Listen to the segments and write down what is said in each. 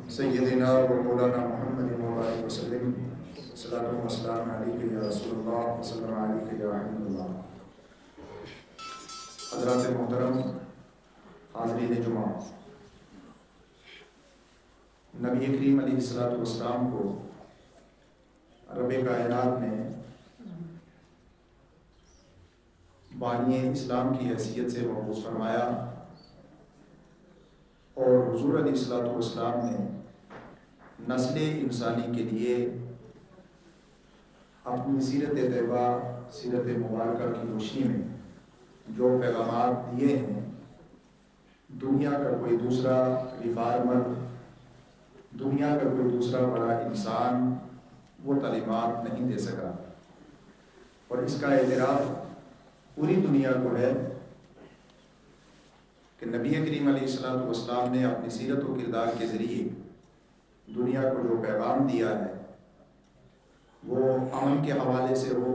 سیدنا و مولانا محمد علیہ وسلم صلاۃ و سلام علیک یا رسول اللہ وسلم علیک یا حبیب اللہ۔ حضرات محترم حاضرین جمعہ، نبی کریم علیہ الصلوۃ والسلام کو رب کائنات نے بانی اسلام کی حیثیت سے مبعوث فرمایا، اور حضور علیہ الصلوۃ والسلام نے نسل انسانی کے لیے اپنی سیرت طیبہ، سیرت مبارکہ کی روشنی میں جو پیغامات دیے ہیں، دنیا کا کوئی دوسرا ریفارمر، دنیا کا کوئی دوسرا بڑا انسان وہ تعلیمات نہیں دے سکا، اور اس کا اعتراف پوری دنیا کو ہے کہ نبی کریم علیہ الصلوۃ والسلام نے اپنی سیرت و کردار کے ذریعے دنیا کو جو پیغام دیا ہے، وہ امن کے حوالے سے ہو،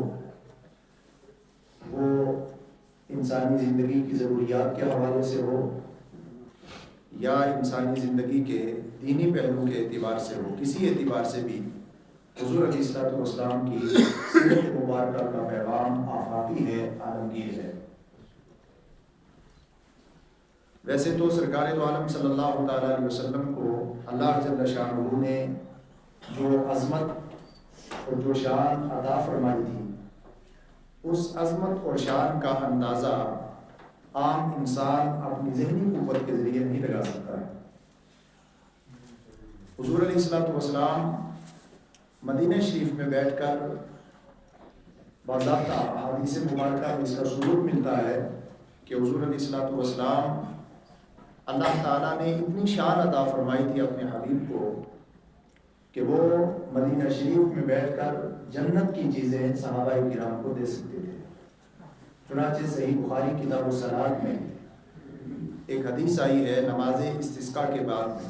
وہ انسانی زندگی کی ضروریات کے حوالے سے ہو، یا انسانی زندگی کے دینی پہلو کے اعتبار سے ہو، کسی اعتبار سے بھی حضور علیہ الصلوۃ والسلام کی سیرت مبارکہ کا پیغام آفاقی ہے، عالمگیر ہے۔ ویسے تو سرکار دو عالم صلی اللہ تعالیٰ علیہ وسلم کو اللہ جل شانہ نے جو عظمت اور جو شان عطا فرمائی تھی، اس عظمت اور شان کا اندازہ عام انسان اپنی ذہنی قوت کے ذریعے نہیں لگا سکتا ہے۔ حضور علیہ الصلوۃ والسلام مدینہ شریف میں بیٹھ کر باضابطہ احادیث مبارکہ میں اس کا ثبوت ملتا ہے کہ حضور علیہ الصلوۃ والسلام اللہ تعالیٰ نے اتنی شان عطا فرمائی تھی اپنے حبیب کو کہ وہ مدینہ شریف میں بیٹھ کر جنت کی چیزیں صحابہ کرام کو دے سکتے تھے۔ چنانچہ صحیح بخاری کتاب الصلاۃ میں ایک حدیث آئی ہے، نماز استسقاء کے بعد میں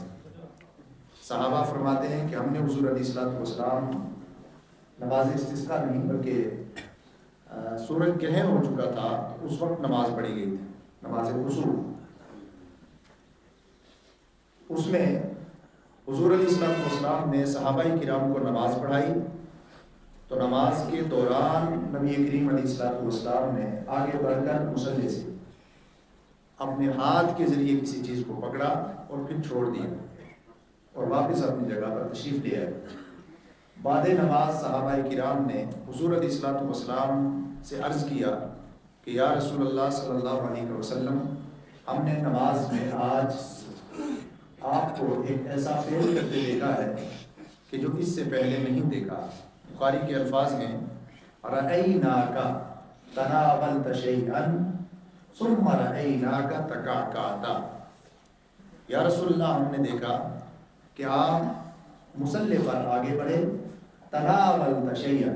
صحابہ فرماتے ہیں کہ ہم نے حضور علیہ الصلوۃ والسلام نماز استسقاء نہیں بلکہ سورج گرہن ہو چکا تھا، اس وقت نماز پڑھی گئی تھی، نماز کسوف۔ اس میں حضور علیہ الصلوۃ والسلام نے صحابہ کرام کو نماز پڑھائی، تو نماز کے دوران نبی کریم علیہ الصلوۃ والسلام نے آگے بڑھ کر مصلی سے اپنے ہاتھ کے ذریعے کسی چیز کو پکڑا اور پھر چھوڑ دیا اور واپس اپنی جگہ پر تشریف لے آئے۔ بعد نماز صحابہ کرام نے حضور علیہ الصلوۃ والسلام سے عرض کیا کہ یا رسول اللہ صلی اللہ علیہ وسلم، ہم نے نماز میں آج آپ کو ایک ایسا فعل کرتے دیکھا ہے کہ جو اس سے پہلے نہیں دیکھا۔ بخاری کے الفاظ ہیں، رأیناک تناولت شیئا ثم رأیناک تکعکعت۔ یا رسول اللہ، ہم نے دیکھا کہ آپ مصلی پر آگے بڑھے، تناولت شیئا،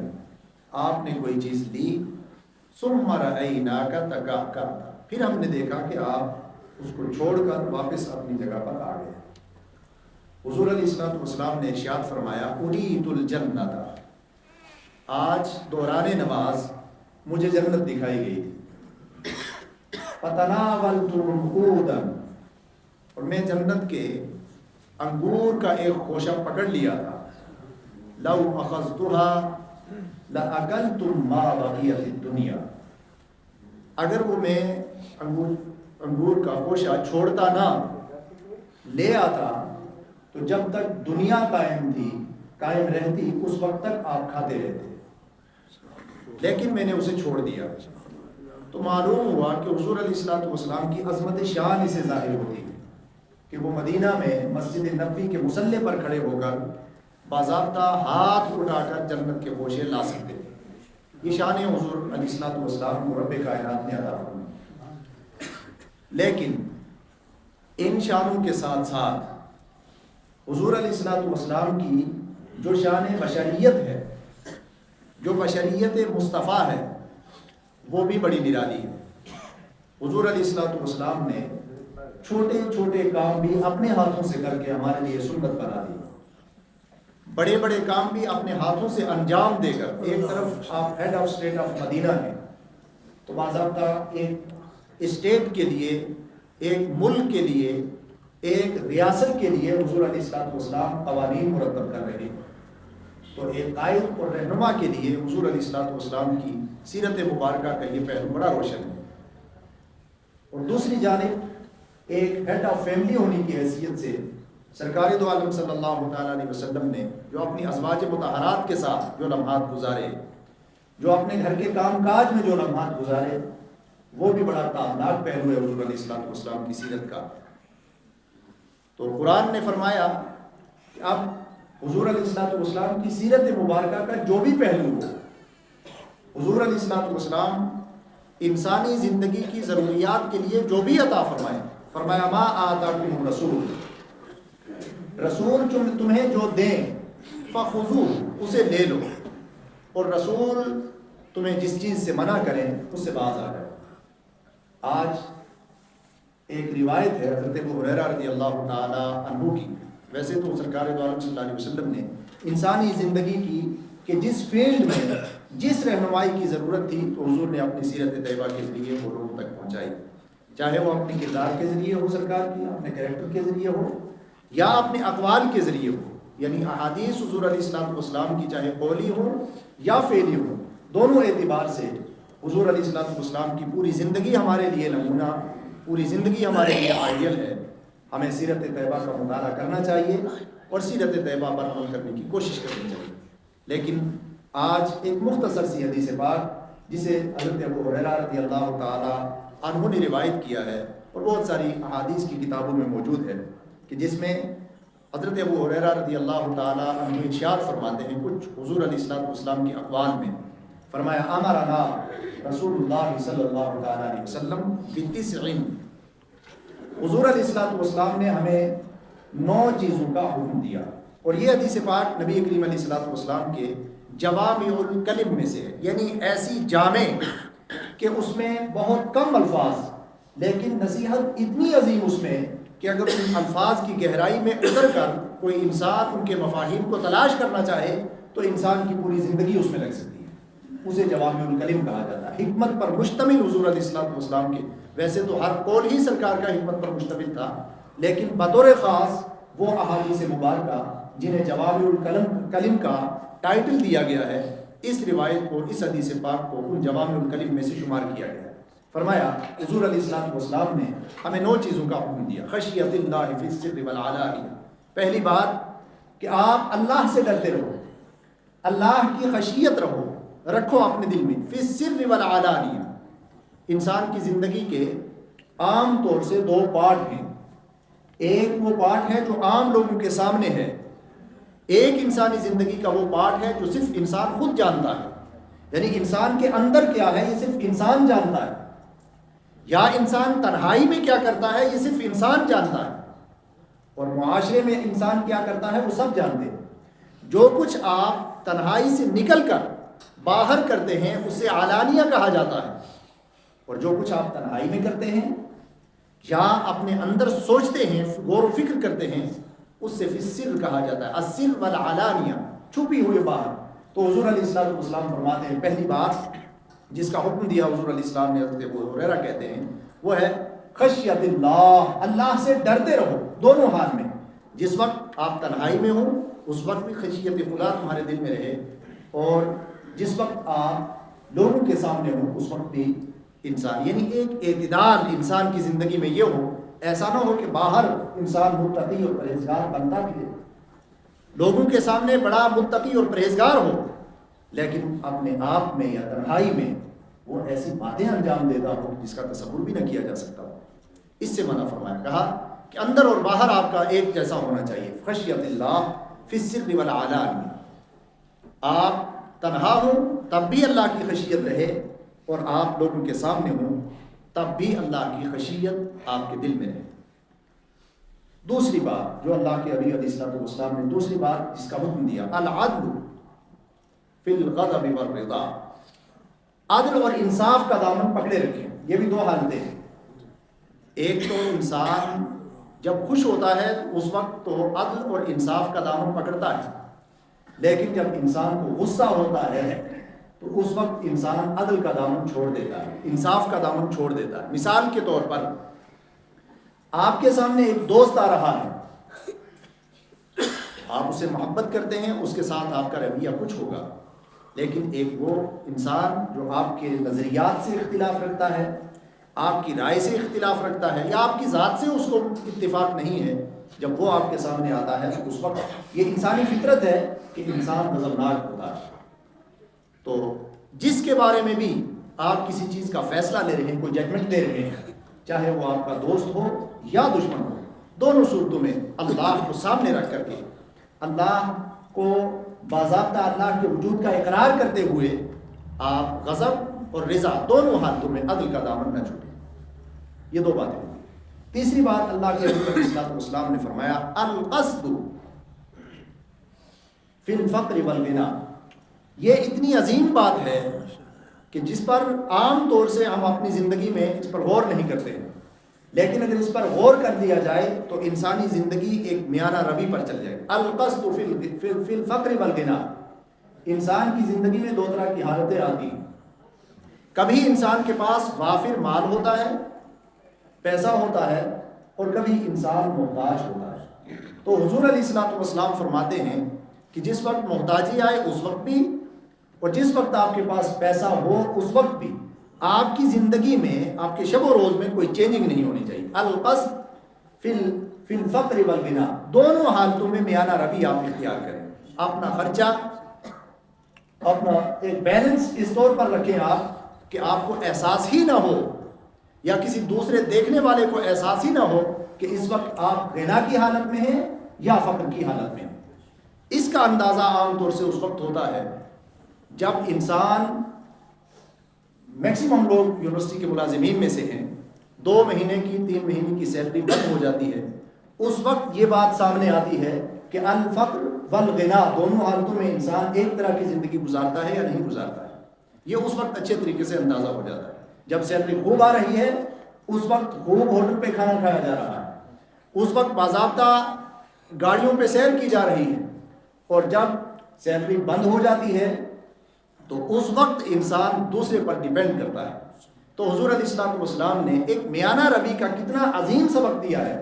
آپ نے کوئی چیز لی، ثم رأیناک تکعکعت، پھر ہم نے دیکھا کہ آپ اس کو چھوڑ کر واپس اپنی جگہ پر آ گئے۔ حضور علیہ الصلوۃ والسلام نے ارشاد فرمایا، اریت الجنت، آج دوران نماز مجھے جنت دکھائی گئی تھی، فتناولت عنقودا، اور میں جنت کے انگور کا ایک خوشہ پکڑ لیا تھا، لو اخذتها لاکلتم ما بقی فی الدنیا، اگر وہ میں انگور کا خوشہ چھوڑتا نہ، لے آتا، تو جب تک دنیا قائم رہتی اس وقت تک آپ کھاتے رہتے، لیکن میں نے اسے چھوڑ دیا۔ تو معلوم ہوا کہ حضور علیہ الصلوۃ والسلام کی عظمت شان اسے ظاہر ہوتی ہے کہ وہ مدینہ میں مسجد نبوی کے مصلی پر کھڑے ہو کر باضابطہ ہاتھ اٹھا کر جنت کے خوشے لا سکتے تھے۔ یہ شان حضور علیہ الصلوۃ والسلام کو رب کائنات نے عطا فرمائی۔ لیکن ان شانوں کے ساتھ ساتھ حضور علیہ الصلوۃ والسلام کی جو شان بشریت ہے، جو بشریت مصطفیٰ ہے، وہ بھی بڑی نرالی ہے۔ حضور علیہ الصلوۃ والسلام نے چھوٹے چھوٹے کام بھی اپنے ہاتھوں سے کر کے ہمارے لیے سنت بنا دی، بڑے بڑے کام بھی اپنے ہاتھوں سے انجام دے کر۔ ایک طرف آپ ہیڈ آف اسٹیٹ آف مدینہ ہیں، تو باضابطہ ایک اسٹیٹ کے لیے، ایک ملک کے لیے ایک ریاست کے لیے حضور علیہ السلام قوانین مرتب کر رہے ہیں، تو ایک قائد اور رہنما کے لیے حضور علیہ السلام کی سیرت مبارکہ کا یہ پہلو بڑا روشن ہے۔ اور دوسری جانب ایک ہیڈ آف فیملی ہونے کی حیثیت سے سرکار دو عالم صلی اللہ تعالیٰ علیہ وسلم نے جو اپنی ازواج مطہرات کے ساتھ جو لمحات گزارے، جو اپنے گھر کے کام کاج میں جو لمحات گزارے، وہ بھی بڑا تابناک پہلو ہے حضور علیہ السلام کی سیرت کا۔ تو قرآن نے فرمایا کہ اب حضور علیہ السلام کی سیرت مبارکہ کا جو بھی پہلو ہو، حضور علیہ السلام انسانی زندگی کی ضروریات کے لیے جو بھی عطا فرمایا ما آتاکم رسول تمہیں جو دیں فخذوہ اسے لے لو، اور رسول تمہیں جس چیز سے منع کریں اس سے باز آ جاؤ۔ آج ایک روایت ہے حضرت ابو ہریرہ رضی اللہ تعالی عنہ کی، ویسے تو سرکار دو عالم صلی اللہ علیہ وسلم نے انسانی زندگی کی کہ جس فیلڈ میں جس رہنمائی کی ضرورت تھی تو حضور نے اپنی سیرت طیبہ کے ذریعے وہ لوگوں تک پہنچائی، چاہے وہ اپنے کردار کے ذریعے ہو سرکار کی، اپنے کریکٹر کے ذریعے ہو، یا اپنے اقوال کے ذریعے ہو، یعنی احادیث حضور علیہ السلام کی چاہے قولی ہو یا فعلی ہو، دونوں اعتبار سے حضور علیہ السلام کی پوری زندگی ہمارے لیے نمونہ، پوری زندگی ہمارے لیے آئیڈیل ہے۔ ہمیں سیرت طیبہ کا مطالعہ کرنا چاہیے اور سیرت طیبہ پر عمل کرنے کی کوشش کرنی چاہیے۔ لیکن آج ایک مختصر سی حدیث پاک جسے حضرت ابو ہریرہ رضی اللہ تعالی عنہ نے روایت کیا ہے اور بہت ساری احادیث کی کتابوں میں موجود ہے، کہ جس میں حضرت ابو ہریرہ رضی اللہ تعالی عنہ ارشاد فرماتے ہیں کچھ حضور علیہ السلام کی اقوال میں، فرمایا امرنا رسول اللہ صلی اللہ تعالی علیہ وسلم بتسع، حضور علیہ السلام نے ہمیں 9 چیزوں کا حکم دیا، اور یہ حدیث پاک نبی کریم علیہ السلام کے جوامع الکلم میں سے ہے، یعنی ایسی جامع کہ اس میں بہت کم الفاظ لیکن نصیحت اتنی عظیم اس میں کہ اگر ان الفاظ کی گہرائی میں اتر کر کوئی انسان ان کے مفاہیم کو تلاش کرنا چاہے تو انسان کی پوری زندگی اس میں لگ سکتی ہے، اسے جوامع الکلم کہا جاتا ہے۔ حکمت پر مشتمل حضور علیہ السلام کے، ویسے تو ہر قول ہی سرکار کا حکمت پر مشتمل تھا، لیکن بطور خاص وہ احادیث مبارکہ جنہیں جوامع الکلم کا ٹائٹل دیا گیا ہے، اس روایت کو، اس حدیث پاک کو ان جوامع الکلم میں سے شمار کیا گیا ہے۔ فرمایا حضور علیہ السلام نے ہمیں 9 چیزوں کا حکم دیا، خشیت اللہ فی السر والعلانیہ۔ پہلی بات کہ آپ اللہ سے ڈرتے رہو، اللہ کی خشیت رکھو اپنے دل میں، فی السر والعلانیہ۔ انسان کی زندگی کے عام طور سے 2 پارٹ ہیں، ایک وہ پارٹ ہے جو عام لوگوں کے سامنے ہے، ایک انسانی زندگی کا وہ پارٹ ہے جو صرف انسان خود جانتا ہے، یعنی انسان کے اندر کیا ہے یہ صرف انسان جانتا ہے، یا انسان تنہائی میں کیا کرتا ہے یہ صرف انسان جانتا ہے، اور معاشرے میں انسان کیا کرتا ہے وہ سب جانتے ہیں۔ جو کچھ آپ تنہائی سے نکل کر باہر کرتے ہیں اسے علانیہ کہا جاتا ہے، اور جو کچھ آپ تنہائی میں کرتے ہیں یا اپنے اندر سوچتے ہیں، غور و فکر کرتے ہیں، اس سے فی السر کہا جاتا ہے، السر والعلانیہ، چھپی ہوئی بات۔ تو حضور علیہ السلام فرماتے ہیں پہلی بات جس کا حکم دیا حضور علیہ السلام نے، حضرت ابو ہریرہ کہتے ہیں، وہ ہے خشیت اللہ، اللہ سے ڈرتے رہو دونوں حال میں، جس وقت آپ تنہائی میں ہوں اس وقت بھی خشیت خدا تمہارے دل میں رہے، اور جس وقت آپ لوگوں کے سامنے ہوں اس وقت بھی انسان، یعنی ایک اعتدال انسان کی زندگی میں یہ ہو، ایسا نہ ہو کہ باہر انسان متقی اور پرہیزگار بنتا بھی ہے، لوگوں کے سامنے بڑا متقی اور پرہیزگار ہو، لیکن اپنے آپ میں یا تنہائی میں وہ ایسی باتیں انجام دیتا ہو جس کا تصور بھی نہ کیا جا سکتا ہو۔ اس سے منع فرمایا، کہا کہ اندر اور باہر آپ کا ایک جیسا ہونا چاہیے، خشیت اللہ فی السر والعلانیہ۔ آپ تنہا ہوں تب بھی اللہ کی خشیت رہے، اور آپ لوگوں کے سامنے ہوں تب بھی اللہ کی خشیت آپ کے دل میں رہے۔ دوسری بات جو اللہ کے نبی علیہ السلام نے دوسری بات جس کا حکم دیا، العدل فی الغضب والرضا، عدل اور انصاف کا دامن پکڑے رکھیں۔ یہ بھی 2 حالتیں ہیں، ایک تو انسان جب خوش ہوتا ہے اس وقت تو عدل اور انصاف کا دامن پکڑتا ہے، لیکن جب انسان کو غصہ ہوتا ہے تو اس وقت انسان عدل کا دامن چھوڑ دیتا ہے، انصاف کا دامن چھوڑ دیتا ہے۔ مثال کے طور پر آپ کے سامنے ایک دوست آ رہا ہے، آپ اسے محبت کرتے ہیں، اس کے ساتھ آپ کا رویہ کچھ ہوگا، لیکن ایک وہ انسان جو آپ کے نظریات سے اختلاف رکھتا ہے، آپ کی رائے سے اختلاف رکھتا ہے، یا آپ کی ذات سے اس کو اتفاق نہیں ہے، جب وہ آپ کے سامنے آتا ہے تو اس وقت یہ انسانی فطرت ہے کہ انسان غضبناک ہوتا ہے۔ تو جس کے بارے میں بھی آپ کسی چیز کا فیصلہ لے رہے ہیں، کوئی ججمنٹ دے رہے ہیں، چاہے وہ آپ کا دوست ہو یا دشمن ہو، دونوں صورتوں میں اللہ کو سامنے رکھ کر کے، اللہ کو باضابطہ اللہ کے وجود کا اقرار کرتے ہوئے آپ غضب اور رضا دونوں حالتوں میں عدل کا دامن نہ چھوڑیں۔ یہ دو باتیں ہوئی۔ تیسری بات اللہ کے رسول علیہ الصلوۃ والسلام نے فرمایا القصد فی الفقر والغنا۔ یہ اتنی عظیم بات ہے کہ جس پر عام طور سے ہم اپنی زندگی میں اس پر غور نہیں کرتے، لیکن اگر اس پر غور کر دیا جائے تو انسانی زندگی ایک میانہ روی پر چل جائے۔ القصد فی الفقر والغنا۔ انسان کی زندگی میں دو طرح کی حالتیں آتی ہیں۔ کبھی انسان کے پاس وافر مال ہوتا ہے، پیسہ ہوتا ہے، اور کبھی انسان محتاج ہوتا ہے۔ تو حضور علیہ الصلوۃ والسلام فرماتے ہیں کہ جس وقت محتاجی آئے اس وقت بھی، اور جس وقت آپ کے پاس پیسہ ہو اس وقت بھی، آپ کی زندگی میں، آپ کے شب و روز میں کوئی چینجنگ نہیں ہونی چاہیے۔ القصد فی الفقر والغنا، دونوں حالتوں میں میانہ روی آپ اختیار کریں۔ اپنا خرچہ، اپنا ایک بیلنس اس طور پر رکھیں آپ کہ آپ کو احساس ہی نہ ہو، یا کسی دوسرے دیکھنے والے کو احساس ہی نہ ہو کہ اس وقت آپ غنا کی حالت میں ہیں یا فقر کی حالت میں ہیں۔ اس کا اندازہ عام طور سے اس وقت ہوتا ہے جب انسان، میکسیمم لوگ یونیورسٹی کے ملازمین میں سے ہیں، 2 مہینے کی 3 مہینے کی سیلری بند ہو جاتی ہے، اس وقت یہ بات سامنے آتی ہے کہ الفقر والغنا دونوں حالتوں میں انسان ایک طرح کی زندگی گزارتا ہے یا نہیں گزارتا ہے۔ یہ اس وقت اچھے طریقے سے اندازہ ہو جاتا ہے۔ جب سیلری خوب آ رہی ہے اس وقت خوب ہوٹل پہ کھانا کھایا جا رہا ہے، اس وقت باضابطہ گاڑیوں پہ سیر کی جا رہی ہے، اور جب سیلری بند ہو جاتی ہے تو اس وقت انسان دوسرے پر ڈیپینڈ کرتا ہے۔ تو حضور علیہ الصلوۃ والسلام نے ایک میانہ روی کا کتنا عظیم سبق دیا ہے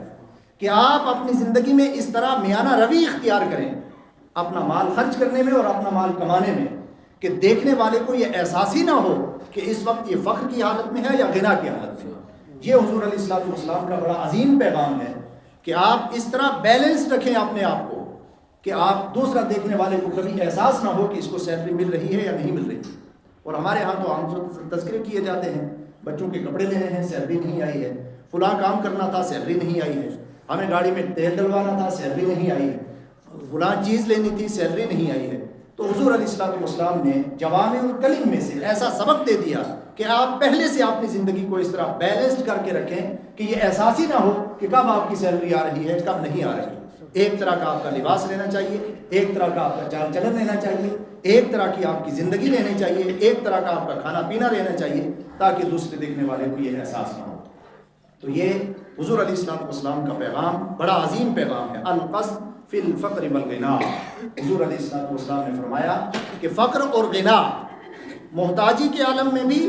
کہ آپ اپنی زندگی میں اس طرح میانہ روی اختیار کریں، اپنا مال خرچ کرنے میں اور اپنا مال کمانے میں، کہ دیکھنے والے کو یہ احساس ہی نہ ہو کہ اس وقت یہ فقر کی حالت میں ہے یا غنا کی حالت میں۔ یہ حضور علیہ الصلوۃ والسلام کا بڑا عظیم پیغام ہے کہ آپ اس طرح بیلنس رکھیں اپنے آپ کو کہ آپ دوسرا دیکھنے والے کو کبھی احساس نہ ہو کہ اس کو سیلری مل رہی ہے یا نہیں مل رہی۔ اور ہمارے ہاں تو عام تذکرے کیے جاتے ہیں، بچوں کے کپڑے لینے ہیں، سیلری نہیں آئی ہے، فلاں کام کرنا تھا، سیلری نہیں آئی ہے، ہمیں گاڑی میں تیل ڈلوانا تھا، سیلری نہیں آئی ہے، فلاں چیز لینی تھی، سیلری نہیں آئی ہے۔ تو حضور علیہ الصلوۃ والسلام نے جوامع الکلم میں سے ایسا سبق دے دیا کہ آپ پہلے سے اپنی زندگی کو اس طرح بیلنسڈ کر کے رکھیں کہ یہ احساس ہی نہ ہو کہ کب آپ کی سیلری آ رہی ہے، کب نہیں آ رہی۔ ایک طرح کا آپ کا لباس لینا چاہیے، ایک طرح کا آپ کا چال چلن لینا چاہیے، ایک طرح کی آپ کی زندگی رہنی چاہیے، ایک طرح کا آپ کا کھانا پینا رہنا چاہیے، تاکہ دوسرے دیکھنے والے کو یہ احساس نہ ہو۔ تو یہ حضور علیہ الصلوۃ والسلام کا پیغام بڑا عظیم پیغام ہے، القصد فی الفقر والغنا۔ حضور علیہ الصلوۃ والسلام نے فرمایا کہ فقر اور غنا، محتاجی کے عالم میں بھی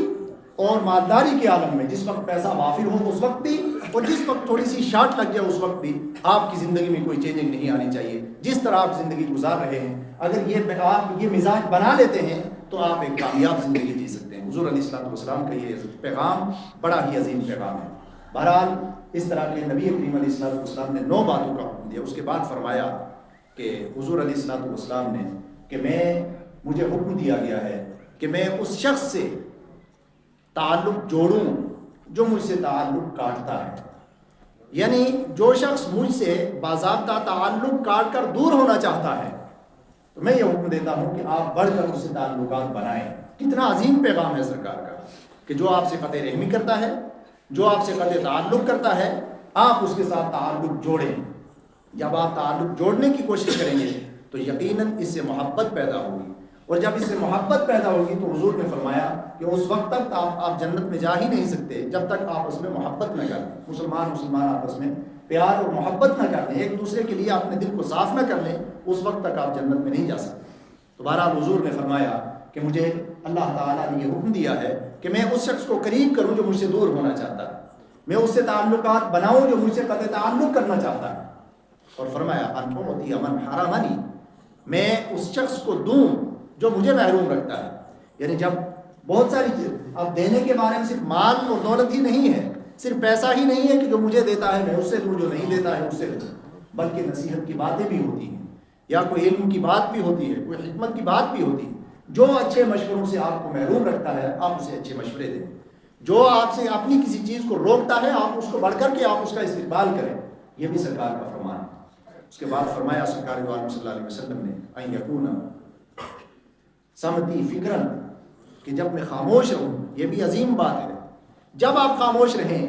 اور مالداری کے عالم میں، جس وقت پیسہ وافر ہو اس وقت بھی، اور جس وقت تھوڑی سی شارٹ لگ جائے اس وقت بھی، آپ کی زندگی میں کوئی چینجنگ نہیں آنی چاہیے۔ جس طرح آپ زندگی گزار رہے ہیں، اگر آپ یہ مزاج بنا لیتے ہیں تو آپ ایک کامیاب زندگی جی سکتے ہیں۔ حضور علیہ الصلوۃ والسلام کا یہ پیغام بڑا ہی عظیم پیغام ہے۔ بہرحال اس طرح کے نبی کریم علیہ الصلوۃ والسلام نے 9 باتوں کا حکم دیا۔ اس کے بعد فرمایا کہ حضور علیہ الصلوۃ والسلام نے کہ مجھے حکم دیا گیا ہے کہ میں اس شخص سے تعلق جوڑوں جو مجھ سے تعلق کاٹتا ہے، یعنی جو شخص مجھ سے باضابطہ تعلق کاٹ کر دور ہونا چاہتا ہے تو میں یہ حکم دیتا ہوں کہ آپ بڑھ کر اس سے تعلقات بنائیں۔ کتنا عظیم پیغام ہے سرکار کا کہ جو آپ سے قطع رحمی کرتا ہے، جو آپ سے قطع تعلق کرتا ہے، آپ اس کے ساتھ تعلق جوڑیں۔ جب آپ تعلق جوڑنے کی کوشش کریں گے تو یقیناً اس سے محبت پیدا ہوگی، اور جب اس سے محبت پیدا ہوگی تو حضور نے فرمایا کہ اس وقت تک آپ جنت میں جا ہی نہیں سکتے جب تک آپ اس میں محبت نہ کریں۔ مسلمان آپس میں پیار اور محبت نہ کر لیں، ایک دوسرے کے لیے اپنے دل کو صاف نہ کر لیں، اس وقت تک آپ جنت میں نہیں جا سکتے۔ تو بہرحال حضور نے فرمایا کہ مجھے اللہ تعالیٰ نے یہ حکم دیا ہے کہ میں اس شخص کو قریب کروں جو مجھ سے دور ہونا چاہتا ہے۔ میں اس سے تعلقات بناؤں جو مجھ سے قطع تعلق کرنا چاہتا ہے. اور فرمایا انفوتی امن حرامانی، میں اس شخص کو دوں جو مجھے محروم رکھتا ہے. یعنی جب بہت ساری چیز، اب دینے کے بارے میں صرف مال اور دولت ہی نہیں ہے، صرف پیسہ ہی نہیں ہے کہ جو مجھے دیتا ہے میں اس سے لوں، جو نہیں دیتا ہے اس سے لوں، بلکہ نصیحت کی باتیں بھی ہوتی ہیں، یا کوئی علم کی بات بھی ہوتی ہے، کوئی حکمت کی بات بھی ہوتی ہے. جو اچھے مشوروں سے آپ کو محروم رکھتا ہے آپ اسے اچھے مشورے دیں. جو آپ سے اپنی کسی چیز کو روکتا ہے آپ اس کو بڑھ کر کے آپ اس کا استقبال کریں. یہ بھی سرکار کا فرمان ہے. اس کے بعد فرمایا سرکار دو عالم صلی اللہ علیہ وسلم نے ان یکون سمتی فکرن، کہ جب میں خاموش رہوں، یہ بھی عظیم بات ہے. جب آپ خاموش رہیں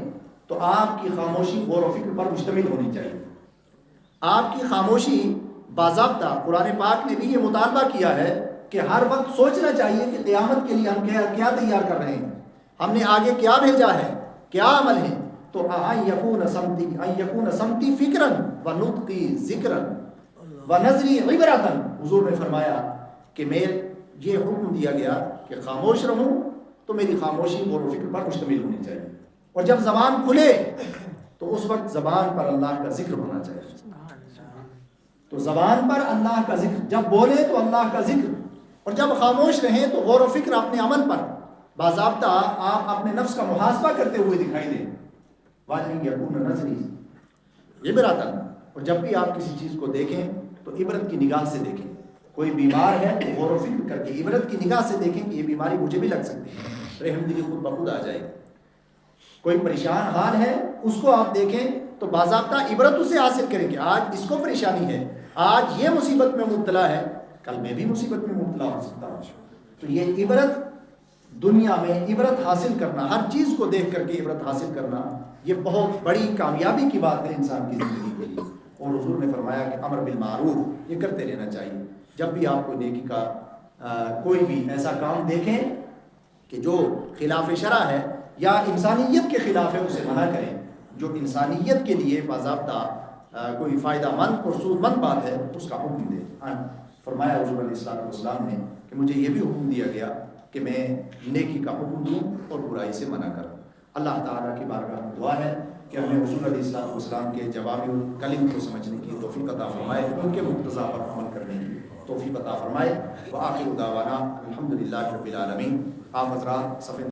تو آپ کی خاموشی غور و فکر پر مشتمل ہونی چاہیے. آپ کی خاموشی باضابطہ قرآن پاک نے بھی یہ مطالبہ کیا ہے کہ ہر وقت سوچنا چاہیے کہ قیامت کے لیے ہم کیا تیار کر رہے ہیں، ہم نے آگے کیا بھیجا ہے، کیا عمل ہے. تو ان یکون سمتی فکرن و نطقی ذکرن و نظری عبرتن، حضور نے فرمایا کہ میں یہ حکم دیا گیا کہ خاموش رہوں تو میری خاموشی غور و فکر پر مشتمل ہونی چاہیے. اور جب زبان کھلے تو اس وقت زبان پر اللہ کا ذکر ہونا چاہیے. تو زبان پر اللہ کا ذکر، جب بولے تو اللہ کا ذکر، اور جب خاموش رہیں تو غور و فکر اپنے عمل پر باضابطہ آپ اپنے نفس کا محاسبہ کرتے ہوئے دکھائی دیں. واجب یکون نظری عبرتن، اور جب بھی آپ کسی چیز کو دیکھیں تو عبرت کی نگاہ سے دیکھیں. کوئی بیمار ہے تو غور و فکر کر کے عبرت کی نگاہ سے دیکھیں کہ یہ بیماری مجھے بھی لگ سکتی ہے، رحم دلی خود بخود آ جائے گی. کوئی پریشان حال ہے اس کو آپ دیکھیں تو باضابطہ عبرت اسے حاصل کریں کہ آج اس کو پریشانی ہے، آج یہ مصیبت میں مبتلا ہے، کل میں بھی مصیبت میں مبتلا ہو سکتا ہوں. تو یہ عبرت دنیا میں عبرت حاصل کرنا، ہر چیز کو دیکھ کر کے عبرت حاصل کرنا، یہ بہت بڑی کامیابی کی بات ہے انسان کی زندگی کے لیے. اور حضور نے فرمایا کہ امر بالمعروف یہ کرتے رہنا چاہیے. جب بھی آپ کو نیکی کا کوئی بھی ایسا کام دیکھیں کہ جو خلاف شرع ہے یا انسانیت کے خلاف ہے اسے منع کریں. جو انسانیت کے لیے باضابطہ کوئی فائدہ مند اور سود مند بات ہے اس کا حکم دے. فرمایا حضور علیہ السلام نے کہ مجھے یہ بھی حکم دیا گیا کہ میں نیکی کا حکم دوں اور برائی سے منع کروں. اللہ تعالیٰ کی بارگاہ میں دعا ہے کہ ہمیں حضور علیہ السلام کے جوامع الکلم کو سمجھنے کی توفیق عطا فرمائے، ان کے مقتضا پر عمل کرنے کی توفیق عطا فرمائے. وآخر دعوانا الحمدللہ رب العالمین. آپ حضرات صفحے